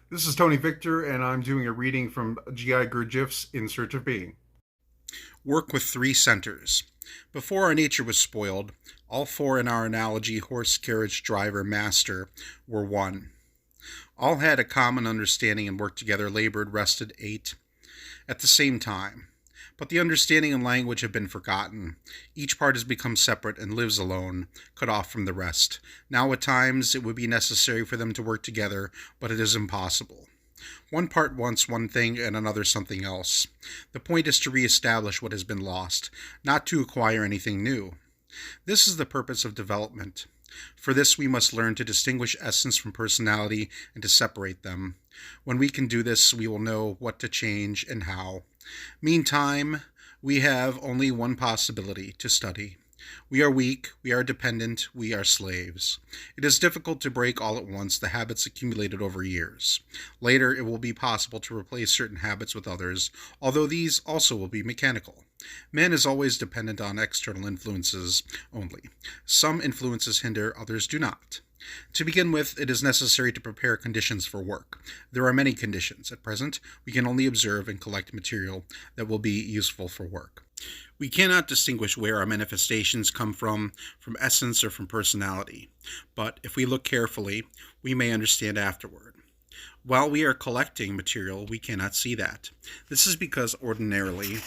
This is Tony Victor, and I'm doing a reading from G.I. Gurdjieff's In Search of Being. Work with three centers. Before our nature was spoiled, all four in our analogy horse, carriage, driver, master were one. All had a common understanding and worked together, labored, rested, ate at the same time. But the understanding and language have been forgotten. Each part has become separate and lives alone, cut off from the rest. Now at times it would be necessary for them to work together, but it is impossible. One part wants one thing and another something else. The point is to reestablish what has been lost, not to acquire anything new. This is the purpose of development. For this, we must learn to distinguish essence from personality and to separate them. When we can do this, we will know what to change and how. Meantime, we have only one possibility: to study. We are weak, we are dependent, we are slaves. It is difficult to break all at once the habits accumulated over years. Later, it will be possible to replace certain habits with others, although these also will be mechanical. Man is always dependent on external influences only. Some influences hinder, others do not. To begin with, it is necessary to prepare conditions for work. There are many conditions. At present, we can only observe and collect material that will be useful for work. We cannot distinguish where our manifestations come from essence or from personality. But if we look carefully, we may understand afterward. While we are collecting material, we cannot see that. This is because ordinarily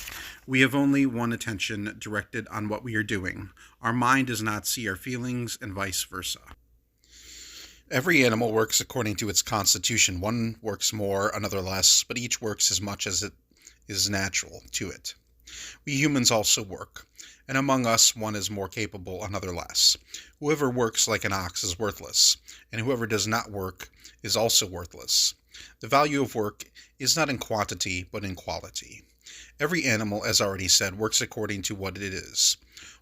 we have only one attention directed on what we are doing. Our mind does not see our feelings, and vice versa. Every animal works according to its constitution. One works more, another less, but each works as much as it is natural to it. We humans also work, and among us one is more capable, another less. Whoever works like an ox is worthless, and whoever does not work is also worthless. The value of work is not in quantity, but in quality. Every animal, as already said, works according to what it is.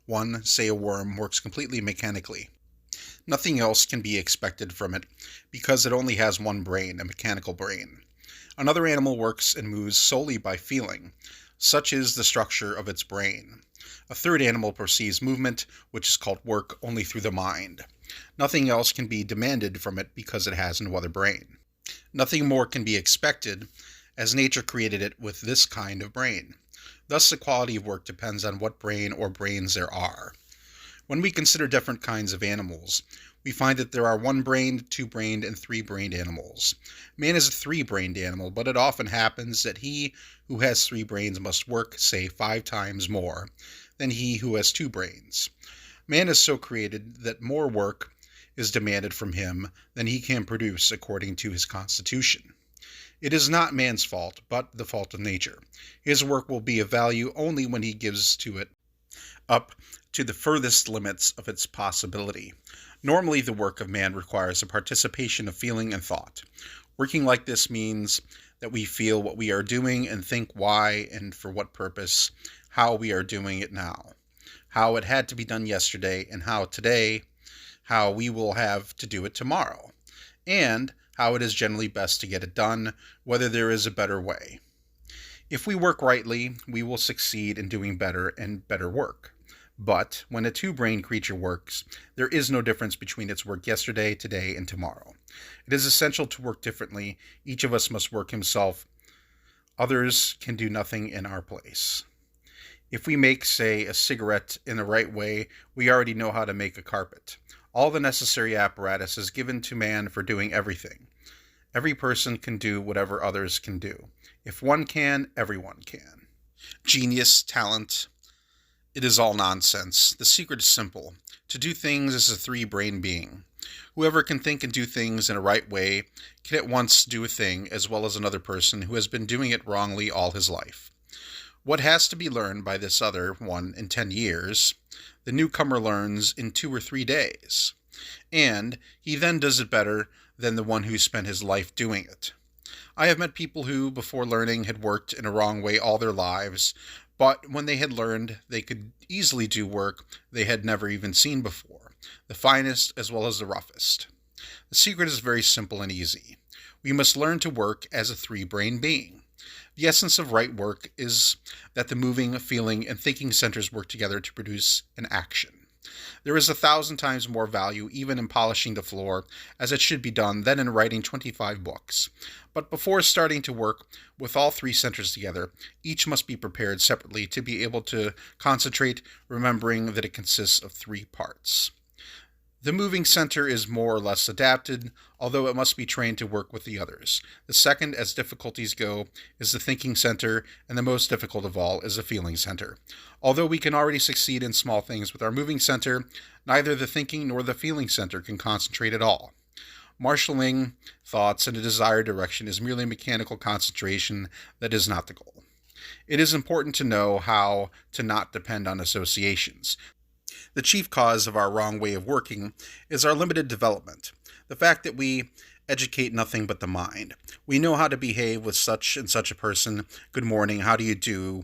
One, say a worm, works completely mechanically. Nothing else can be expected from it, because it only has one brain, a mechanical brain. Another animal works and moves solely by feeling. Such is the structure of its brain. A third animal perceives movement, which is called work, only through the mind. Nothing else can be demanded from it because it has no other brain. Nothing more can be expected, as nature created it with this kind of brain. Thus the quality of work depends on what brain or brains there are. When we consider different kinds of animals, we find that there are one-brained, two-brained, and three-brained animals. Man is a three-brained animal, but it often happens that he who has three brains must work, say, 5 times more than he who has 2 brains. Man is so created that more work is demanded from him than he can produce according to his constitution. It is not man's fault, but the fault of nature. His work will be of value only when he gives to it up to the furthest limits of its possibility. Normally, the work of man requires a participation of feeling and thought. Working like this means that we feel what we are doing and think why and for what purpose, how we are doing it now, how it had to be done yesterday, and how we will have to do it tomorrow, and how it is generally best to get it done, whether there is a better way. If we work rightly, we will succeed in doing better and better work. But when a two-brained creature works, there is no difference between its work yesterday, today, and tomorrow. It is essential to work differently. Each of us must work himself. Others can do nothing in our place. If we make, say, a cigarette in the right way, we already know how to make a carpet. All the necessary apparatus is given to man for doing everything. Every person can do whatever others can do. If one can, everyone can. Genius, talent, it is all nonsense. The secret is simple. To do things as a three-brain being. Whoever can think and do things in a right way can at once do a thing as well as another person who has been doing it wrongly all his life. What has to be learned by this other one in 10 years, the newcomer learns in 2 or 3 days. And he then does it better than the one who spent his life doing it. I have met people who, before learning, had worked in a wrong way all their lives, but when they had learned, they could easily do work they had never even seen before, the finest as well as the roughest. The secret is very simple and easy. We must learn to work as a three-brain being. The essence of right work is that the moving, feeling, and thinking centers work together to produce an action. There is 1,000 times more value even in polishing the floor, as it should be done, than in writing 25 books. But before starting to work with all three centers together, each must be prepared separately to be able to concentrate, remembering that it consists of three parts. The moving center is more or less adapted, although it must be trained to work with the others. The second, as difficulties go, is the thinking center, and the most difficult of all is the feeling center. Although we can already succeed in small things with our moving center, neither the thinking nor the feeling center can concentrate at all. Marshalling thoughts in a desired direction is merely mechanical concentration that is not the goal. It is important to know how to not depend on associations. The chief cause of our wrong way of working is our limited development. The fact that we educate nothing but the mind. We know how to behave with such and such a person. Good morning, how do you do?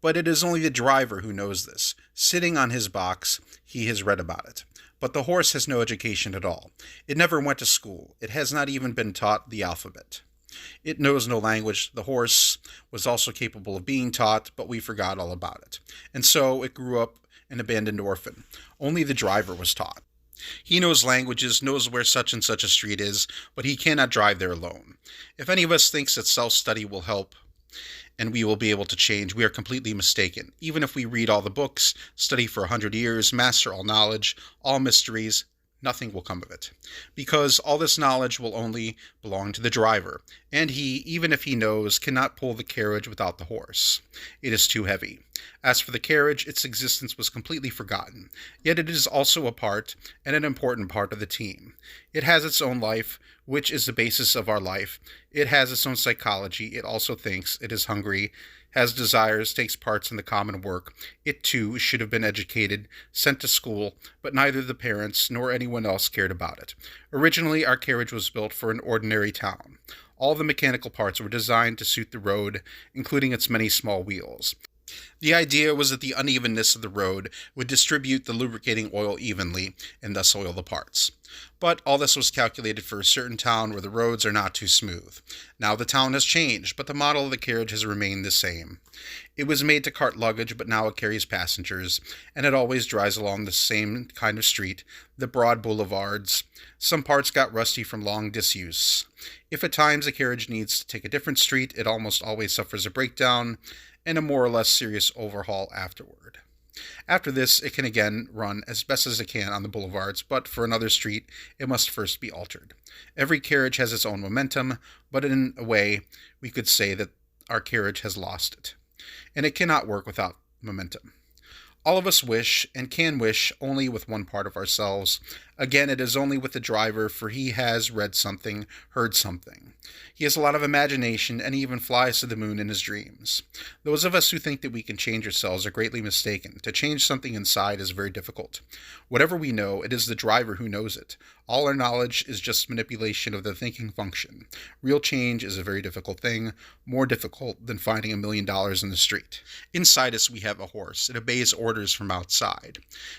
But it is only the driver who knows this. Sitting on his box, he has read about it. But the horse has no education at all. It never went to school. It has not even been taught the alphabet. It knows no language. The horse was also capable of being taught, but we forgot all about it. And so it grew up an abandoned orphan. Only the driver was taught. He knows languages, knows where such and such a street is, but he cannot drive there alone. If any of us thinks that self-study will help and we will be able to change, we are completely mistaken. Even if we read all the books, study for 100 years, master all knowledge, all mysteries, nothing will come of it. Because all this knowledge will only belong to the driver, and he, even if he knows, cannot pull the carriage without the horse. It is too heavy. As for the carriage, its existence was completely forgotten, yet it is also a part, and an important part of the team. It has its own life, which is the basis of our life. It has its own psychology. It also thinks, it is hungry, has desires, takes parts in the common work. It too should have been educated, sent to school, but neither the parents nor anyone else cared about it. Originally, our carriage was built for an ordinary town. All the mechanical parts were designed to suit the road, including its many small wheels. The idea was that the unevenness of the road would distribute the lubricating oil evenly and thus oil the parts. But all this was calculated for a certain town where the roads are not too smooth. Now the town has changed, but the model of the carriage has remained the same. It was made to cart luggage, but now it carries passengers, and it always drives along the same kind of street, the broad boulevards. Some parts got rusty from long disuse. If at times a carriage needs to take a different street, it almost always suffers a breakdown and a more or less serious overhaul afterward. After this, it can again run as best as it can on the boulevards, but for another street, it must first be altered. Every carriage has its own momentum, but in a way, we could say that our carriage has lost it, and it cannot work without momentum. All of us wish, and can wish, only with one part of ourselves. Again, it is only with the driver, for he has read something, heard something. He has a lot of imagination, and he even flies to the moon in his dreams. Those of us who think that we can change ourselves are greatly mistaken. To change something inside is very difficult. Whatever we know, it is the driver who knows it. All our knowledge is just manipulation of the thinking function. Real change is a very difficult thing, more difficult than finding $1 million in the street. Inside us we have a horse. It obeys orders from outside.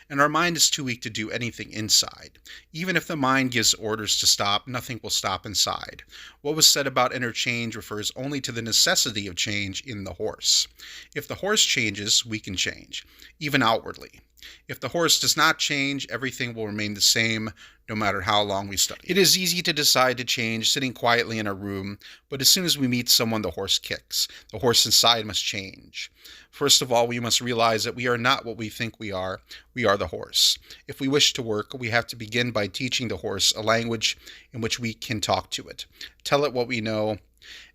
And our mind is too weak to do anything inside. Even if the mind gives orders to stop, nothing will stop inside. What was said about interchange refers only to the necessity of change in the horse. If the horse changes, we can change, even outwardly. If the horse does not change, everything will remain the same, no matter how long we study. It is easy to decide to change sitting quietly in a room, but as soon as we meet someone, the horse kicks. The horse inside must change. First of all, we must realize that we are not what we think we are the horse. If we wish to work, we have to begin by teaching the horse a language in which we can talk to it, tell it what we know,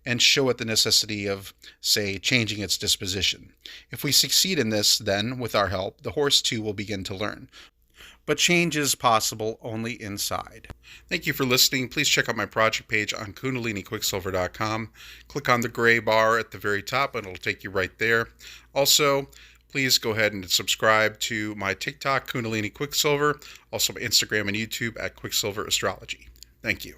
and show it the necessity of, say, changing its disposition. If we succeed in this, then, with our help, the horse too will begin to learn. But change is possible only inside. Thank you for listening. Please check out my project page on KundaliniQuicksilver.com. Click on the gray bar at the very top and it'll take you right there. Also, please go ahead and subscribe to my TikTok, Kundalini Quicksilver, also my Instagram and YouTube at Quicksilver Astrology. Thank you.